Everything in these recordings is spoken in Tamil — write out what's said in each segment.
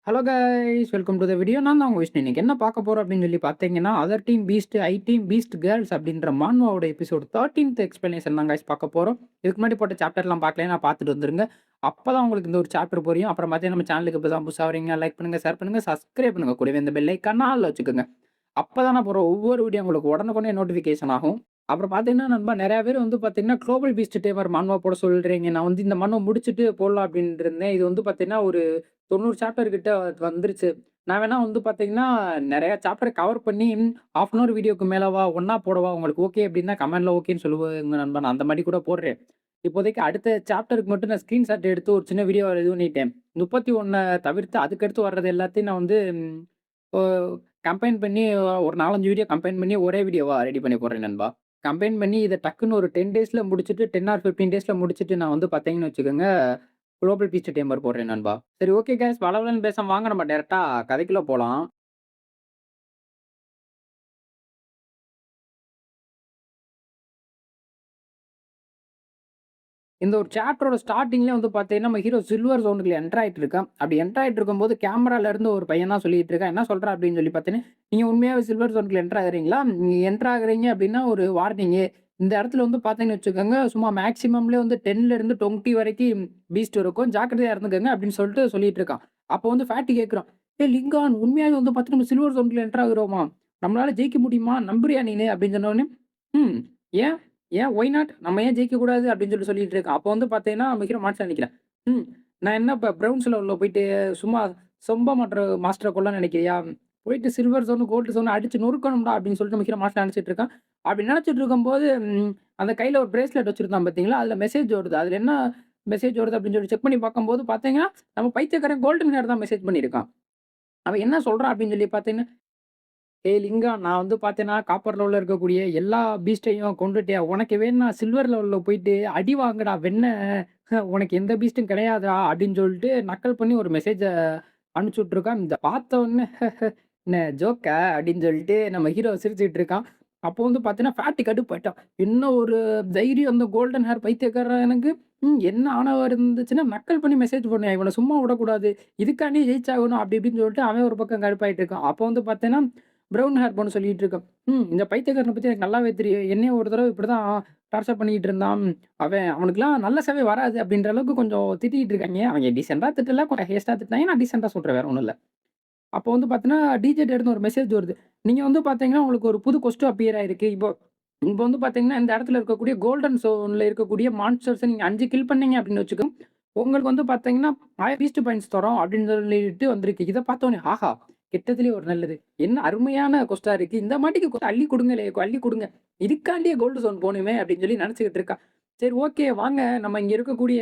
Hello guys welcome to the video. நான் தான் உங்க விஷ்ணு. இன்னைக்கு என்ன பார்க்க போறோம் அப்படின்னு சொல்லி பார்த்தீங்கன்னா, அதர் டீம் பீஸ்ட், ஐ டீம் பீஸ்ட் கேர்ள்ஸ் அப்படின்ற மான்வாவோட எபிசோட் 13த் எக்ஸ்பிளனேஷன் தான் கைஸ் பார்க்க போறோம். இதுக்கு முன்னாடி போட்ட சாப்டர்லாம் பார்க்கலைன்னா பார்த்துட்டு வந்துருங்க. அப்பதான் உங்களுக்கு இந்த ஒரு சாப்டர் புரியும். அப்புறம் பார்த்தீங்கன்னா நம்ம சேனலுக்கு இப்போ தான் புதுசா வரீங்க, லைக் பண்ணுங்க, ஷேர் பண்ணுங்க, சப்ஸ்கிரைப் பண்ணுங்க. கூடவே இந்த பெல் ஐக்கான ஆல்ல வச்சுக்கோங்க. அப்பதான் நான் போற ஒவ்வொரு வீடியோ உங்களுக்கு உடனுக்குடனே நோட்டிஃபிகேஷன் ஆகும். அப்புறம் பார்த்தீங்கன்னா நண்பா நெறைய பேர் வந்து பார்த்தீங்கன்னா, குளோபல் பீஸ்ட் டேமர் மான்வா போட சொல்றீங்க. நான் வந்து இந்த மான்வா முடிச்சுட்டு போடலாம் அப்படின்ட்டு இருந்தேன். இது வந்து பார்த்தீங்கன்னா ஒரு 90 சாப்டர் கிட்ட வந்துருச்சு. நான் வேணா வந்து பார்த்தீங்கன்னா, நெறைய சாப்டர் கவர் பண்ணி 1/2 அன் ஹவர் வீடியோக்கு மேலவா ஒண்ணா போடவா? உங்களுக்கு ஓகே அப்டின்னா கமெண்ட்ல ஓகேன்னு சொல்லுங்க நண்பா. நான் அந்த மாரி கூட போடுறேன். இப்போதைக்கு அடுத்த சாப்டருக்கு மட்டும் நான் ஸ்கிரீன்ஷாட் எடுத்து ஒரு சின்ன வீடியோ இது பண்ணிட்டேன். 31 தவிர்த்து அதுக்கடுத்து வர்றது எல்லாத்தையும் நான் வந்து ஓ கம்பைன் பண்ணி ஒரு 4, 5 வீடியோ கம்பைன் பண்ணி ஒரே வீடியோவா ரெடி பண்ணி போடுறேன் நண்பா. கம்பைன் பண்ணி இத டக்குன்னு ஒரு 10 டேஸ்ல முடிச்சுட்டு 10 ஆர் 15 டேஸ்ல முடிச்சுட்டு நான் வந்து பார்த்தீங்கன்னு வச்சுக்கோங்க, குளோபல் பீஸ்ட் டேமர் போடுறேன் நண்பா. சரி ஓகே கைஸ் வளவலன்னு பேசாம வாங்க நம்ம டைரக்ட்டா கதைக்குள்ள போலாம். இந்த ஒரு சாப்டரோட ஸ்டார்ட்டிங்லயே வந்து பார்த்தீங்கன்னா, நம்ம ஹீரோ சில்வர் ஜோனுக்குள்ள என்டர் ஆயிட்டு இருக்கான். அப்படி என்டர் ஆயிட்டு இருக்கும்போது கேமரால இருந்து ஒரு பையன் தான் சொல்லிட்டு இருக்கான். என்ன சொல்றான் அப்படின்னு சொல்லி பார்த்தீங்கன்னா, "நீங்க உண்மையாவே சில்வர் ஜோனுக்குள்ள என்டர் ஆகுறீங்களா? நீங்க என்டர் ஆகுறீங்க அப்படின்னா ஒரு வார்னிங்கு. இந்த இடத்துல வந்து பார்த்தீங்கன்னு வச்சுக்கோங்க, சும்மா மேக்ஸிமம்லே வந்து 10ல இருந்து 20 வரைக்கும் பீஸ்ட் இருக்கும். ஜாக்கிரதையா இருந்துக்கங்க" அப்படின்னு சொல்லிட்டு இருக்கான். அப்போ வந்து ஃபேட்டி கேட்குறான், "ஏய் லிங்கான் உண்மையாவே வந்து பார்த்தீங்கன்னா, நம்ம சில்வர் ஜோனுக்குள்ள என்டர் ஆகுறோமா? நம்மளால ஜெயிக்க முடியுமா? நம்புறியா நீனு?" அப்படின்னு சொன்ன உடனே, "ம். ஏன்?" ஏன் ஒய் நாட்? நம்ம ஏன் ஜெயிக்கக்கூடாது? அப்படின்னு சொல்லிட்டு இருக்கேன். அப்போ வந்து பார்த்தீங்கன்னா, நம்ம ஹீரோ மான்ஸ்டர் நினைக்கிறேன். ம். நான் என்ன இப்ப ப்ரவுன்ஸ் லெவல்ல போயிட்டு சும்மா சொம்ப மாஸ்டர கொல்லன்னு நினைக்கிறியா? போயிட்டு சில்வர் ஜோன், கோல்டு ஜோன் அடிச்சு நொறுக்கணும்டா அப்படின்னு சொல்லிட்டு நம்ம ஹீரோ மான்ஸ்டர் நினைச்சிட்டு இருக்கான். அப்படி நினைச்சிட்டு இருக்கும்போது, அந்த கையில ஒரு பிரேஸ்லெட் வச்சிருந்தான் பார்த்தீங்களா? அதில மெசேஜ் வருது. அதில என்ன மெசேஜ் வருது அப்படின்னு சொல்லி செக் பண்ணி பார்க்கும்போது பார்த்தீங்கன்னா, நம்ம பைத்தியக்காரன் கோல்டன் ஹேர் தான் மெசேஜ் பண்ணியிருக்கான். அவன் என்ன சொல்றான் அப்படின்னு சொல்லி பார்த்தீங்கன்னா, "ஏய் லிங்கா, நான் வந்து பார்த்தேன்னா, காப்பர் லெவல்ல இருக்கக்கூடிய எல்லா பீஸ்ட்டையும் கொன்னுட்டேன். உனக்கு வேணுனா சில்வர் லெவல்ல போயிட்டு அடி வாங்குடா வெண்ண. உனக்கு எந்த பீஸ்டும் கிடையாதுடா" அப்படின்னு சொல்லிட்டு நக்கல் பண்ணி ஒரு மெசேஜ அனுப்பிச்சு விட்டுருக்கான். இத பார்த்த உடனே "என்ன ஜோக்கா?" அப்படின்னு சொல்லிட்டு நம்ம ஹீரோ சிரிச்சுட்டு இருக்கான். அப்போ வந்து பார்த்தீங்கன்னா, ஃபேட் கடுப்பாயிட்டான். என்ன ஒரு தைரியம் அந்த கோல்டன் ஹேர் பைத்தியக்காரனுக்கு. என்ன ஆணவம் இருந்துச்சுன்னா, நக்கல் பண்ணி மெசேஜ் பண்ணுவான். இவன சும்மா விடக்கூடாது. இதுக்காண்டி ஜெயிச்சாகணும் அப்படி இப்படின்னு சொல்லிட்டு அவன் ஒரு பக்கம் கடுப்பாயிட்டு இருக்கான். அப்போ வந்து பார்த்தீங்கன்னா, ப்ரவுன் ஹேர் பொண்ணு சொல்லிட்டு இருக்கா. இந்த பைத்தியக்காரன பத்தி எனக்கு நல்லாவே தெரியும். என்னையும் ஒரு தடவ இப்படிதான் டார்ச்சர் பண்ணிக்கிட்டு இருந்தான். அவனுக்கெல்லாம் நல்ல சேவை வராது அப்படின்ற அளவுக்கு கொஞ்சம் திட்டிக்கிட்டு இருக்காய்ங்க. அவங்க டீசென்ட்டா திட்டல, கொஞ்சம் ஹேஸ்ட்டா திட்டினாங்க. நான் டீசென்ட்டா சொல்றேன். வேற ஒண்ணும் இல்ல. அப்போ வந்து பார்த்தீங்கன்னா, டிஜேட்ட இருந்து ஒரு மெசேஜ் வருது. நீங்க வந்து பார்த்தீங்கன்னா, உங்களுக்கு ஒரு புது கொஸ்டின் அப்பியர் ஆயிருக்கு. இப்போ இப்போ வந்து பார்த்தீங்கன்னா, இந்த இடத்துல இருக்கக்கூடிய கோல்டன் ஜோன்ல இருக்கக்கூடிய மான்ஸ்டர்ஸ நீங்க 5 கில் பண்ணீங்க அப்படின்னு வச்சுக்கோங்க. உங்களுக்கு வந்து பார்த்தீங்கன்னா, 1000 பீஸ்ட் பாயிண்ட்ஸ் தரோம் அப்படின்னு சொல்லிட்டு வந்திருக்கு. இத பார்த்தோனே, ஆஹா! கெட்டதிலேயே ஒரு நல்லது. என்ன அருமையான கொஸ்டா இருக்கு. இந்த மாட்டிக்கு கொஞ்சம் அள்ளி குடுங்களே, அள்ளி குடுங்க. இதுக்காண்டியே கோல்டு ஜோன் போணுமே அப்படின்னு சொல்லி நினைச்சுக்கிட்டு இருக்கா. சரி ஓகே வாங்க நம்ம இங்க இருக்கக்கூடிய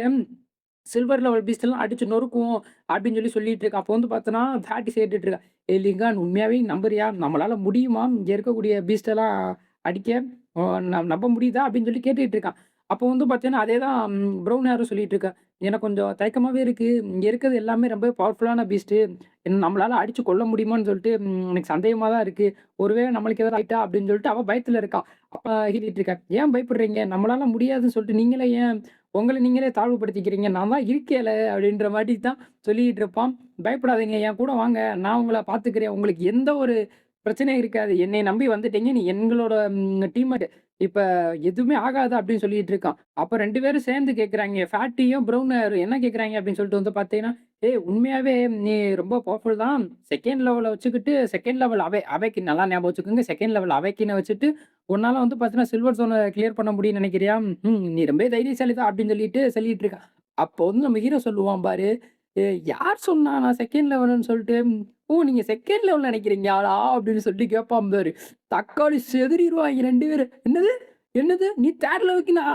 சில்வர் லெவல் பீஸ்ட் எல்லாம் அடிச்சு நொறுக்குவோம் அப்படின்னு சொல்லிட்டு இருக்கான். அப்போ வந்து பார்த்தோன்னா, தாட்டி கேட்டுட்டு இருக்கா. "ஏய் லிங்கான் உண்மையாவே நம்புறியா? நம்மளால முடியுமா? இங்க இருக்கக்கூடிய பீஸ்ட் எல்லாம் அடிக்க? அ நம்ப முடியுதா?" அப்படின்னு சொல்லி கேட்டுட்டு இருக்கான். அப்போ வந்து பார்த்தீங்கன்னா, அதே தான் ப்ரவுன் ஹேரும் சொல்லிட்டு இருக்கா. "எனக்கு கொஞ்சம் தயக்கமாவே இருக்கு. இங்க இருக்கிறது எல்லாமே ரொம்ப பவர்ஃபுல்லான பீஸ்ட்டு. நம்மளால அடிச்சு கொல்ல முடியுமான்னு சொல்லிட்டு எனக்கு சந்தேகமா தான் இருக்கு. ஒருவேளை நம்மளுக்கு ஏதாவது ஆயிட்டா?" அப்படின்னு சொல்லிட்டு அவ பயத்துல இருக்கா. அப்ப சொல்லிட்டு இருக்கா. "ஏன் பயப்படுறீங்க? நம்மளால முடியாதுன்னு சொல்லிட்டு நீங்களே ஏன் உங்கள நீங்களே தாழ்வுபடுத்திக்கிறீங்க. நான் தான் இருக்கேன்ல" அப்படின்ற மாரி தான் சொல்லிட்டு இருப்பான். "பயப்படாதீங்க, என் கூட வாங்க. நான் உங்கள பார்த்துக்கிறேன். உங்களுக்கு எந்த ஒரு பிரச்சனையும் இருக்காது. என்னைய நம்பி வந்துட்டீங்க. நீ எங்களோட டீம்மேட். இப்ப எதுவுமே ஆகாது" அப்படின்னு சொல்லிட்டு இருக்கான். அப்ப 2 பேரும் சேர்ந்து கேட்குறாய்ங்க. ஃபேட்டியும், ப்ரவுன் ஹேரும் என்ன கேட்குறாய்ங்க அப்படின்னு சொல்லிட்டு வந்து பார்த்தீங்கன்னா, "ஏய் உண்மையாவே நீ ரொம்ப பவர்ஃபுல் தான். 2ண்ட் லெவல வச்சுக்கிட்டு 2ண்ட் லெவல் அவேக்கின் நல்லா ஞாபகம் வச்சுக்கோங்க. 2ண்ட் லெவல் அவேக்கின வச்சுட்டு உன்னால வந்து பார்த்தீங்கன்னா, சில்வர் ஜோன கிளியர் பண்ண முடியும்னு நினைக்கிறியா? நீ ரொம்ப தைரியசாலி தான்" அப்படின்னு சொல்லிட்டு இருக்கான். அப்போ வந்து நம்ம ஹீரோ சொல்லுவான் பாரு, யார் சொன்னா நான் 2ண்ட் லெவல்ன்னு சொல்லிட்டு?" "ஓ! நீங்க 2ண்ட் லெவல் நினைக்கிறீங்களா?" அப்படின்னு சொல்லி கேட்பான் பாரு. தக்காளி செதறிருவாய்ங்க 2 பேரும். "என்னது? என்னது? நீ 3ர்ட் லெவலுக்கு நான்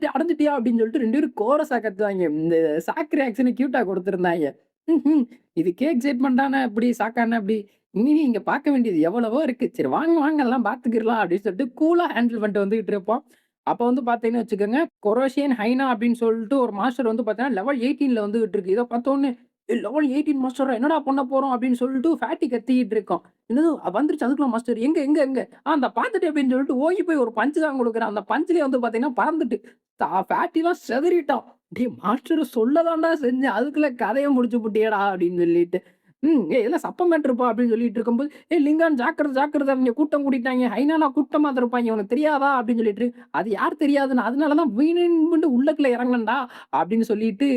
அடைஞ்சுட்டியா?" அப்படின்னு சொல்லிட்டு 2 பேரும் கோரஸா கத்துவாய்ங்க. இந்த ஷாக் ரியாக்ஷன கியூட்டா குடுத்திருந்தாய்ங்க. ம்ஹ்ம். இதுக்கே எக்ஸைட்மென்ட்டானா எப்படி? ஷாக்கானா எப்படி? இனி இங்க பார்க்க வேண்டியது எவ்வளவோ இருக்கு. சரி வாங்க, வாங்க எல்லாம் பார்த்துக்கிரலாம் அப்படின்னு சொல்லிட்டு கூலா ஹேண்டில் பண்ணிட்டு வந்துகிட்டு இருப்போம். அப்ப வந்து பார்த்தீங்கன்னு வச்சுக்கோங்க, கொரோஷியன் ஹைனா அப்படின்னு சொல்லிட்டு ஒரு மாஸ்டர் வந்து பார்த்தீங்கன்னா, லெவல் 18ல வந்துகிட்டு இருக்கு. இத பார்த்தோனே, லெவல் 18 மாஸ்டரா என்னடா பண்ண போறோம்?" அப்படின்னு சொல்லிட்டு ஃபேட்டி கத்திக்கிட்டு இருக்கான். என்னது வந்துருச்சு அதுக்குள்ள மாஸ்டர் எங்க எங்க எங்க? அந்த பார்த்துட்டேன் அப்படின்னு சொல்லிட்டு ஓங்கி போய் ஒரு பஞ்ச் தான் குடுக்குறான். அந்த பஞ்ச்லயே வந்து பார்த்தீங்கன்னா பறந்துட்டு, ஃபேட்டிலாம் சிதறிட்டான். "டேய் மாஸ்டர் சொல்ல தான்டா செஞ்சேன். அதுக்குள்ள கதைய முடிச்சு புட்டியேடா" அப்படின்னு சொல்லிட்டு. இதெல்லாம் சப்ப மேட்டருப்பா அப்படின்னு சொல்லிட்டு இருக்கும்போது, லிங்கான் ஜாக்கிரதை ஜாக்கிரதை அவிங்க கூட்டம் கூட்டிட்டாய்ங்க. ஹைனாலாம் கூட்டமா தான் இருப்பாய்ங்க. உனக்கு தெரியாதா? அப்படின்னு சொல்லிட்டு, அது யார் தெரியாதுன்னு, அதனால தான் வீணுன்ட்டு உள்ளக்குள்ள இறங்குனேன்டா அப்படின்னு சொல்லிட்டு,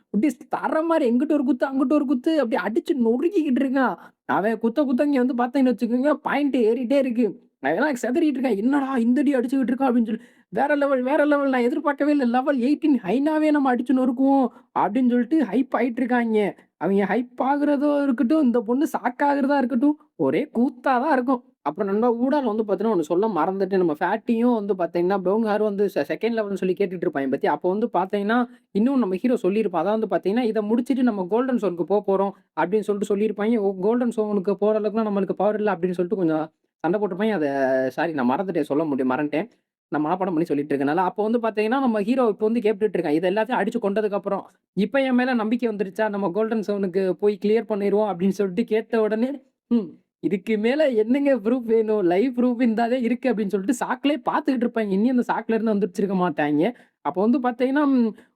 அப்படியே தர்ற மாரி எங்கிட்டு ஒரு குத்து, அங்கிட்டு ஒரு குத்து அப்படியே அடிச்சு நொறுக்கிக்கிட்டு இருக்கான். அவன் குத்த குத்த இங்க வந்து பார்த்தீங்கன்னு வச்சுக்கோங்க, பாயிண்ட் ஏறிட்டே இருக்கு. அவன்லாம் சிதறிட்டு இருக்கான். என்னடா இந்த அடி அடிச்சுக்கிட்டு இருக்கான் அப்படின்னு சொல்லி, வேற லெவல், வேற லெவல் நான் எதிர்பார்க்கவே இல்ல. லெவல் 18 ஹைனாவே நம்ம அடிச்சு நொறுக்குவோம் அப்படின்னு சொல்லிட்டு ஹைப் ஆயிட்டு இருக்காய்ங்க. அவைங்க ஹைப் ஆகுறதோ இருக்கட்டும், இந்த பொண்ணு ஷாக் ஆகுறதா இருக்கட்டும், ஒரே கூத்தா தான் இருக்கும். அப்புறம் நண்பா ஊடால வந்து பார்த்தீங்கன்னா, ஒண்ணு சொல்ல மறந்துட்டேன். நம்ம ஃபேட்டியும் வந்து பார்த்தீங்கன்னா, ப்ரவுன் ஹேரும் வந்து செகண்ட் லெவல்ன்னு சொல்லி கேட்டுட்டு இருப்பாய்ங்க பாத்தியா? அப்போ வந்து பார்த்தீங்கன்னா, இன்னும் நம்ம ஹீரோ சொல்லியிருப்பான். அதான் வந்து பார்த்தீங்கன்னா, இத முடிச்சுட்டு நம்ம கோல்டன் ஸோனுக்கு போறோம் அப்படின்னு சொல்லிட்டு சொல்லியிருப்பாய்ங்க. கோல்டன் ஸோனுக்கு போற அளவுக்குலாம் நம்மளுக்கு பவர் இல்ல அப்படின்னு சொல்லிட்டு கொஞ்சம் சண்டை போட்டிருப்பாய்ங்க. சாரி நான் மறந்துட்டேன் சொல்ல மறந்துட்டேன். நான் மனப்பாடம் பண்ணி சொல்லிட்டு இருக்கனால. அப்போ வந்து பார்த்தீங்கன்னா, நம்ம ஹீரோ இப்ப வந்து கேட்டுட்டு இருக்கான். இது எல்லாத்தையும் அடிச்சு கொண்டதுக்கப்புறம், இப்ப என் மேல நம்பிக்கை வந்துருச்சா? நம்ம கோல்டன் சோனுக்கு போய் கிளியர் பண்ணிருவோம் அப்படின்னு சொல்லிட்டு கேட்ட உடனே, ம். இதுக்கு மேல என்னங்க ப்ரூஃப் வேணும்? லைவ் ப்ரூஃப் இந்தாதே இருக்கு அப்படின்னு சொல்லிட்டு சாக்குலயே பார்த்துக்கிட்டு இருப்பாய்ங்க. இன்னியும் அந்த சாக்குல இருந்து எந்திரிச்சிருக்க மாட்டாய்ங்க. அப்போ வந்து பார்த்தீங்கன்னா,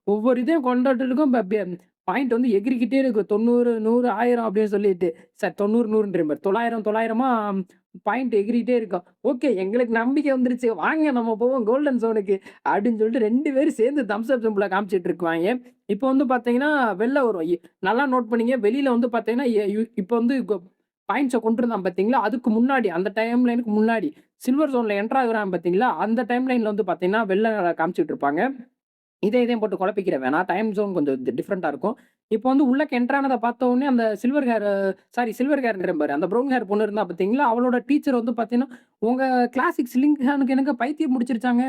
ஒவ்வொரு இதையும் கொண்டாட்டு இருக்கும். பாயிண்ட் வந்து எகிறிக்கிட்டே இருக்கும். 90, 100, 1000 அப்படின்னு சொல்லிட்டு. 90, 100ன்றேன் பாரு. 900, 900மா பாயிண்ட் எகிறிட்டே இருக்கும். ஓகே எங்களுக்கு நம்பிக்கை வந்துருச்சு. வாங்க நம்ம போவோம் கோல்டன் ஜோனுக்கு அப்படின்னு சொல்லிட்டு 2 பேரும் சேர்ந்து தம்ஸ் அப் சிம்பல காமிச்சிட்டு இருக்குவாய்ங்க. இப்போ வந்து பார்த்தீங்கன்னா, வெளில வரும். நல்லா நோட் பண்ணீங்க. வெளியில வந்து பார்த்தீங்கன்னா, இப்போ வந்து பாயிண்ட்ஸ கொண்டிருந்தான் பார்த்தீங்களா? அதுக்கு முன்னாடி அந்த டைம் லைனுக்கு முன்னாடி சில்வர் ஜோன்ல என்டர் ஆகுறான் பார்த்தீங்களா? அந்த டைம் லைன்ல வந்து பார்த்தீங்கன்னா, வெளில காமிச்சுட்டு இருப்பாங்க. இதையும் போட்டு குழப்பிக்கிற வேணாம். டைம் ஜோன் கொஞ்சம் டிஃபரெண்ட்டா இருக்கும். இப்போ வந்து உள்ளக்க என்டர் ஆனத பார்த்த உடனே அந்த சில்வர் ஹேர்ன்றேன் பாரு. அந்த ப்ரவுன் ஹேர் பொண்ணு இருந்தா பார்த்தீங்களா? அவளோட டீச்சர் வந்து பார்த்தீங்கன்னா, "உங்க கிளாசிக் லிங்கானுக்கு என்னங்க பைத்தியம் முடிச்சிருச்சாங்க.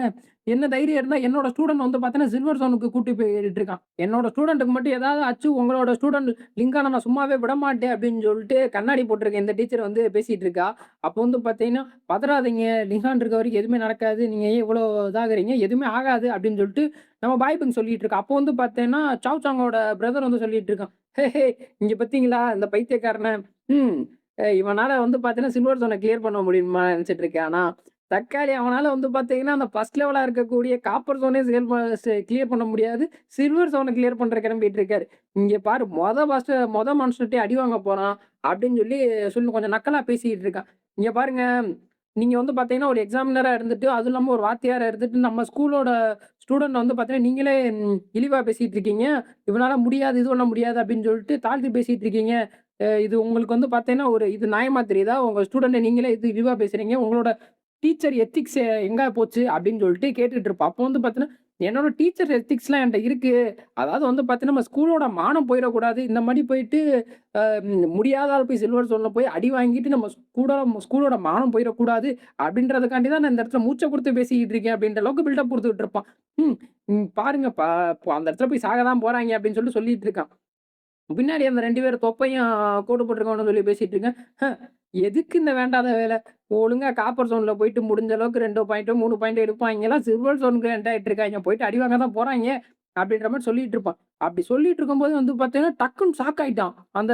என்ன தைரியம் இருந்தா என்னோட ஸ்டூடண்ட் வந்து பார்த்தீங்கன்னா, சில்வர் ஜோனுக்கு கூட்டி போயிட்டு இருக்கான். என்னோட ஸ்டூடண்ட்க்கு மட்டும் ஏதாவது ஆச்சு, உங்களோட ஸ்டூடண்ட் லிங்கான நான் சும்மாவே விடமாட்டேன்." அப்படின்னு சொல்லிட்டு கண்ணாடி போட்டிருக்க இந்த டீச்சர் வந்து பேசிட்டு இருக்கா. அப்போ வந்து பார்த்தீங்கன்னா, "பதறாதீங்க. லிங்கான் இருக்க வரைக்கும் எதுவுமே நடக்காது. நீங்க ஏன் இவ்வளோ இதாகுறீங்க? எதுவுமே ஆகாது." அப்படின்னு சொல்லிட்டு நம்ம பாய்பிங் சொல்லிட்டு இருக்கோம். அப்போ வந்து பார்த்தேன்னா, சாவ் சாங்கோட பிரதர் வந்து சொல்லிட்டு இருக்கான். "ஹே! ஹே! இங்க பார்த்தீங்களா இந்த பைத்தியக்காரன? ம். இவனால வந்து பார்த்தீங்கன்னா, சில்வர் ஜோன கிளியர் பண்ண முடியுமா நெனச்சுட்டு இருக்கேன். ஆனா, தக்காளி அவனால வந்து பார்த்தீங்கன்னா, அந்த ஃபர்ஸ்ட் லெவலா இருக்கக்கூடிய காப்பர் ஜோனே கிளியர் பண்ண முடியாது. சில்வர் ஜோன கிளியர் பண்ற கெளம்பிட்டு இருக்காரு. இங்க பாரு மொத மனுஷன்ட்டயே அடி வாங்க போறான்." அப்படின்னு சொல்லி கொஞ்சம் நக்கலா பேசிட்டு இருக்கான். இங்க பாருங்க, நீங்க வந்து பார்த்தீங்கன்னா, ஒரு எக்ஸாமினரா இருந்துட்டு, அதுவும் இல்லாம ஒரு வாத்தியாரா இருந்துட்டு, நம்ம ஸ்கூலோட ஸ்டூடண்ட் வந்து பார்த்தீங்கன்னா, நீங்களே இழிவா பேசிட்டு இருக்கீங்க. "இவனால முடியாது, இது பண்ண முடியாது" அப்படின்னு சொல்லிட்டு தாழ்த்தி பேசிட்டு இருக்கீங்க. இது உங்களுக்கு வந்து பார்த்தீங்கன்னா, இது நியாயமா தெரியுதா? உங்க ஸ்டூடண்ட்ட நீங்களே இது இழிவா பேசுறீங்க. உங்களோட டீச்சர் எத்திக்ஸ் எங்க போச்சு? அப்படின்னு சொல்லிட்டு கேட்டுட்டு இருப்பா. அப்போ வந்து பார்த்தீங்கன்னா, என்னோட டீச்சர் எத்திக்ஸ்லாம் என்ட்ட இருக்கு. அதாவது வந்து பார்த்தீங்கன்னா, நம்ம ஸ்கூலோட மானம் போயிறக்கூடாது. இந்த மாரி போயிட்டு முடியாத ஆள் போய் சில்வர் ஜோன்ல போய் அடி வாங்கிட்டு நம்ம ஸ்கூலோட மானம் போயிறக்கூடாது. அப்படின்றதுக்காண்டி தான் நான் இந்த இடத்துல மூச்ச குடுத்து பேசிக்கிட்டு இருக்கேன். அப்படின்ற அளவுக்கு பில்டப் குடுத்துட்டு இருப்பான். ம். பாருங்கப்பா, அந்த இடத்துல போய் சாக தான் போறாய்ங்க அப்படின்னு சொல்லிட்டு இருக்கான். பின்னாடி அந்த 2 பேரும் தொப்பையும் கோடு போட்டுருக்கவனும் சொல்லி பேசிட்டு இருக்கேன். எதுக்கு இந்த வேண்டாத வேலை? ஒழுங்கா காப்பர் ஜோன்ல போயிட்டு முடிஞ்ச அளவுக்கு 2 பாயிண்ட்டோ, 3 பாயிண்ட்டோ எடுப்பாய்ங்கலாம் சில்வர் ஜோனுக்கு என்டர் ஆயிட்டு இருக்காய்ங்க. போயிட்டு அடி வாங்க தான் போறாய்ங்க. அப்படின்ற மாரி சொல்லிட்டு இருப்பான். அப்படி சொல்லிட்டு இருக்கும்போது வந்து பார்த்தீங்கன்னா, டக்குன்னு ஷாக் ஆயிட்டான். அந்த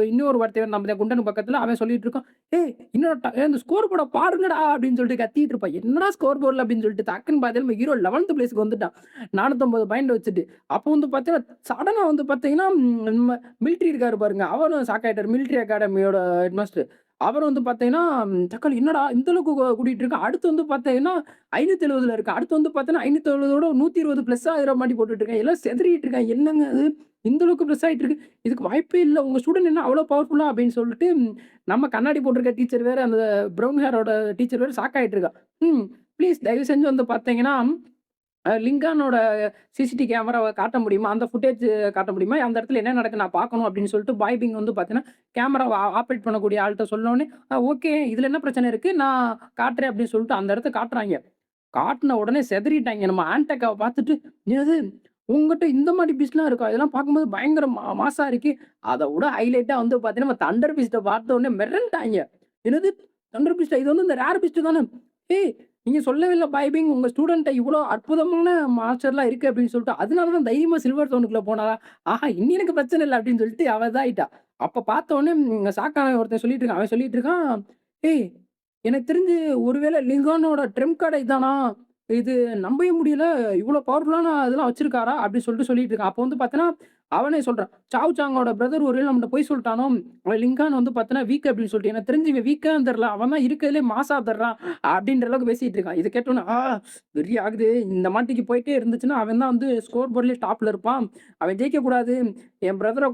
இன்னொரு ஒருத்தன் நம்ம குண்டனுக்கு பக்கத்துல அவன் சொல்லிட்டு இருக்கான். "ஏய் இன்னொரு இந்த ஸ்கோர் போர்ட பாருங்கடா" அப்படின்னு சொல்லிட்டு கத்திட்டு இருப்பான். என்னடா ஸ்கோர் போர்ட்ல அப்படின்னு சொல்லிட்டு டக்குன்னு பார்த்தா நம்ம ஹீரோ 11த் பிளேஸ்க்கு வந்துட்டான். 450 பாயிண்ட் வச்சுட்டு. அப்போ வந்து பார்த்தீங்கன்னா, சடனா வந்து பார்த்தீங்கன்னா, நம்ம மிலிட்டரி இருக்காரு பாருங்க. அவரும் ஷாக் ஆயிட்டாரு. மிலிட்டரி அகாடமியோட ஹெட்மாஸ்டர். அவரும் வந்து பார்த்தீங்கன்னா, "தக்காளி என்னடா இந்த அளவுக்கு கூட்டிட்டு இருக்க?" அடுத்து வந்து பார்த்தீங்கன்னா, 570ல இருக்கு. அடுத்து வந்து பார்த்தீங்கன்னா, 570ஓட 120 பிளஸ் ஆகுற மாரி போட்டுட்டு இருக்கான். எல்லாம் சிதறிட்டு இருக்கான். என்னங்க அது? இந்த அளவுக்கு பிளஸ் ஆயிட்டு இருக்கு. இதுக்கு வாய்ப்பே இல்ல. உங்க ஸ்டூடண்ட் என்ன அவ்வளோ பவர்ஃபுல்லா? அப்படின்னு சொல்லிட்டு, நம்ம கண்ணாடி போட்டிருக்க டீச்சர் வேற, அந்த ப்ரவுன் ஹேரோட டீச்சர் வேற ஷாக் ஆயிட்டு இருக்கா. ம். ப்ளீஸ் தயவு செஞ்சு வந்து பார்த்தீங்கன்னா, லிங்கானோட கேமராவ காட்ட முடியுமா? அந்த ஃபுட்டேஜ் காட்ட முடியுமா? அந்த இடத்துல என்ன நடக்குது நான் பார்க்கணும் அப்படின்னு சொல்லிட்டு பாய்பிங் வந்து பார்த்தீங்கன்னா, கேமராவ ஆப்பரேட் பண்ணக்கூடிய ஆள்ட்ட சொன்னோனே, ஓகே. இதுல என்ன பிரச்சனை இருக்கு? நான் காட்டுறேன் அப்படின்னு சொல்லிட்டு அந்த இடத்த காட்டுறாய்ங்க. காட்டுன உடனே சிதறிட்டாய்ங்க. நம்ம ஆன்டெக்காவ பார்த்துட்டு, "என்னது உன்கிட்ட இந்த மாரி பீஸ்லாம் இருக்கா? இதெல்லாம் பார்க்கும்போது பயங்கர மாஸா இருக்கு." அத விட ஹைலைட்டா வந்து பார்த்தீங்கன்னா, நம்ம தண்டர் பீஸ்ட்ட பார்த்த உடனே மிரண்டுட்டாய்ங்க. "என்னது தண்டர் பீஸ்ட்டா? இது வந்து இந்த ரேர் பீஸ்ட் தானே? ஏய் நீங்க சொல்லவே இல்ல பாய்பிங் உங்க ஸ்டூடண்ட்ட இவ்ளோ அற்புதமான மாஸ்டர்லாம் இருக்கு" அப்படின்னு சொல்லிட்டு, அதனால தான் தைரியமா சில்வர் ஜோனுக்குள்ள போனாளா? ஆஹா இனி எனக்கு பிரச்சனை இல்ல அப்படின்னு சொல்லிட்டு அவ இதாயிட்டா. அப்ப பார்த்த உடனே சாக்கான ஒருத்தன் சொல்லிட்டு இருக்கான். அவன் சொல்லிட்டு இருக்கான், "ஏய் எனக்கு தெரிஞ்சு ஒருவேளை லிங்கானோட ட்ரெம்ப் கார்டு இதானா? இது நம்பவே முடியல. இவ்ளோ பவர்ஃபுல்லான இதெல்லாம் வச்சிருக்காரா? அப்டி சொல்லிட்டு சொல்லிட்டு இருக்கான். அப்போ வந்து பார்த்தீங்கன்னா, அவனே சொல்றான். சாவ் சாங்கோட பிரதர் ஒரு வேள நம்மட்ட பொய் சொல்ட்டானோ! அவன் லிங்கான் வந்து பார்த்தீங்கன்னா, வீக் அப்டின்னு சொல்லிட்டு. எனக்கு தெரிஞ்சு இவன் வீக்கான்னு தெர்ல. அவன் தான் இருக்கறதுலயே மாஸா தர்றான். அப்டின்ற அளவுக்கு பேசிட்டு இருக்கான். இத கேட்டோனே, வெறி ஆகுது. இந்த மாட்டிக்கு போயிட்டே இருந்துச்சுன்னா, அவன் தான் வந்து ஸ்கோர் போர்ட்லயே டாப்ல இருப்பான். அவன் ஜெயிக்கக்கூடாது. என் பிரதர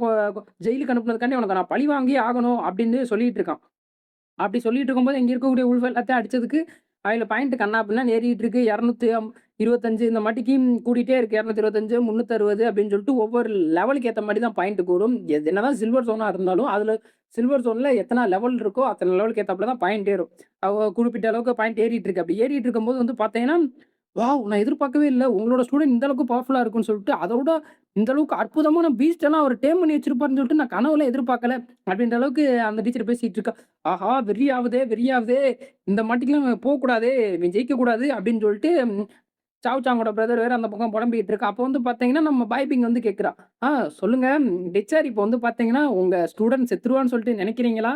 ஜெயிலுக்கு அனுப்புனதுக்காண்டி அவனுக்கு நான் பழி வாங்கியே ஆகணும் அப்டின்னு சொல்லிட்டு இருக்கான். அப்படி சொல்லிட்டு இருக்கும்போது, இங்க இருக்கக்கூடிய உல்ஃப் எல்லாத்தையும் அடிச்சதுக்கு, அதுல பாயிண்ட் கன்னா பின்னான்னு ஏறிட்டு இருக்கு. 225 இந்த மாட்டிக்கு கூடிட்டே இருக்கு. 225, 360 அப்படின்னு சொல்லிட்டு ஒவ்வொரு லெவலுக்கு ஏத்த மாரி தான் பாயிண்ட் கூடும். என்னதான் சில்வர் ஜோனா இருந்தாலும், அதுல சில்வர் ஜோன்ல எத்தன லெவல் இருக்கோ, அத்தன லெவலுக்கு ஏத்தாப்புல தான் பாயிண்ட் ஏறும். குறிப்பிட்ட அளவுக்கு பாயிண்ட் ஏறிட்டு இருக்கு. அப்படி ஏறிட்டு இருக்கும்போது வந்து பார்த்தீங்கன்னா, வாவ்! நான் எதிர்பார்க்கவே இல்ல. உங்களோட ஸ்டூடண்ட் இந்த அளவுக்கு பவர்ஃபுல்லா இருக்குன்னு சொல்லிட்டு, அதோட இந்த அளவுக்கு அற்புதமான பீஸ்ட் எல்லாம் அவர் டேம் பண்ணி வச்சிருப்பாருன்னு சொல்லிட்டு நான் கனவுல எதிர்பார்க்கல. அப்படின்ற அளவுக்கு அந்த டீச்சர் பேசிட்டு இருக்கா. ஆஹா! வெறி ஆவுதே, வெறி ஆவுதே. இந்த மாட்டிக்கலாம் இவன் போக்கூடாதே, இவன் ஜெயிக்கக்கூடாது அப்படின்னு சொல்லிட்டு சாவ் சாங்கோட பிரதர் வேற அந்த பக்கம் புலம்பிட்டு இருக்கா. அப்போ வந்து பார்த்தீங்கன்னா, நம்ம பைபிங் வந்து கேட்கிறா. "ஆ சொல்லுங்க டீச்சர் இப்போ வந்து பார்த்தீங்கன்னா, உங்க ஸ்டூடண்ட் செத்துருவான்னு சொல்லிட்டு நெனைக்கிறீங்களா?"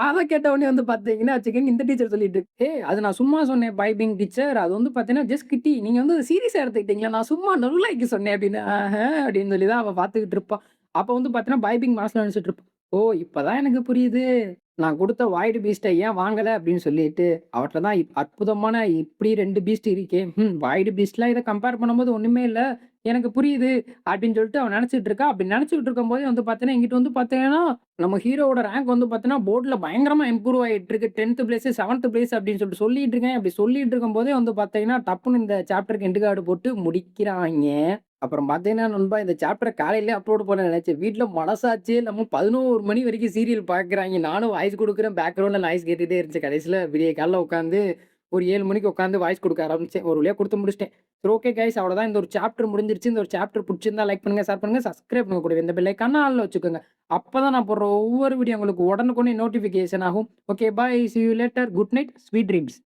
அத கேட்ட உடனே வந்து பார்த்தீங்கன்னா வச்சுக்கங்க, இந்த டீச்சர் சொல்லிட்டு இருக்கு. அது நான் சும்மா சொன்னேன் பைபிங் டீச்சர். அது வந்து பார்த்தீங்கன்னா, ஜஸ்ட் கிட்டி. நீங்க வந்து சீரியஸா எடுத்துக்கிட்டீங்களா? நான் சும்மா நொல்லாய்க்க சொன்னேன்" அப்படின்னு. அப்படின்னு சொல்லி தான் அவ பார்த்துக்கிட்டு இருப்பா. அப்போ வந்து பார்த்தீங்கன்னா, பைபிங் மனசுல நெனச்சுட்டு இருப்பா. "ஓ! இப்பதான் எனக்கு புரியுது. நான் குடுத்த வாய்டு பீஸ்ட்ட ஏன் வாங்கல?" அப்படின்னு சொல்லிட்டு. அவட்ட தான் அற்புதமான இப்படி 2 பீஸ்ட் இருக்கே. வாய்டு பீஸ்ட்லாம் இத கம்பேர் பண்ணும்போது ஒண்ணுமே இல்ல. எனக்கு புரியுது அப்படின்னு சொல்லிட்டு அவ நெனச்சுட்டு இருக்கா. அப்படி நெனச்சுக்கிட்டு இருக்கும்போதே வந்து பார்த்தீங்கன்னா, என்கிட்ட வந்து பார்த்தீங்கன்னா, நம்ம ஹீரோவோட ரேங்க் வந்து பார்த்தீங்கன்னா, போர்ட்ல பயங்கரமா இம்ப்ரூவ் ஆயிட்டு இருக்கு. 10த் பிளேஸ், 7த் பிளேஸ் அப்படின்னு சொல்லிட்டு சொல்லிட்டு இருக்கேன். அப்படி சொல்லிட்டு இருக்கும்போதே வந்து பார்த்தீங்கன்னா, டப்புன்னு இந்த சாப்டருக்கு எண்டு கார்டு போட்டு முடிக்கிறாய்ங்க. அப்புறம் பார்த்தீங்கன்னா நண்பா, இந்த சாப்டர காலையிலயே அப்லோட் பண்ண நெனச்சேன். வீட்ல மனசாட்சியே இல்லாம 11 மணி வரைக்கும் சீரியல் பார்க்குறாய்ங்க. நானும் வாய்ஸ் குடுக்குறேன். பேக்கிரவுண்ட்ல நாய்ஸ் கேட்டுட்டே இருந்துச்சு. கடைசில விடிய காலைல உட்காந்து ஒரு 7 மணிக்கு உட்காந்து வாய்ஸ் குடுக்க ஆரம்பிச்சேன். ஒரு வழியா குடுத்து முடிச்சுட்டேன். சரி ஓகே கைஸ் அவ்வளோதான். இந்த ஒரு சாப்டர் முடிஞ்சிருச்சு. இந்த ஒரு சாப்டர் புடிச்சிருந்தா லைக் பண்ணுங்க, ஷேர் பண்ணுங்க, சப்ஸ்கிரைப் பண்ணுங்க. கூடவே இந்த பெல் ஐகான ஆல்ல வச்சுக்கோங்க. அப்பதான் நான் போடுற ஒவ்வொரு வீடியோ உங்களுக்கு உடனுக்குடனே நோட்டிஃபிகேஷன் ஆகும். Okay bye. Sea you later. Good night. Sweet dreams.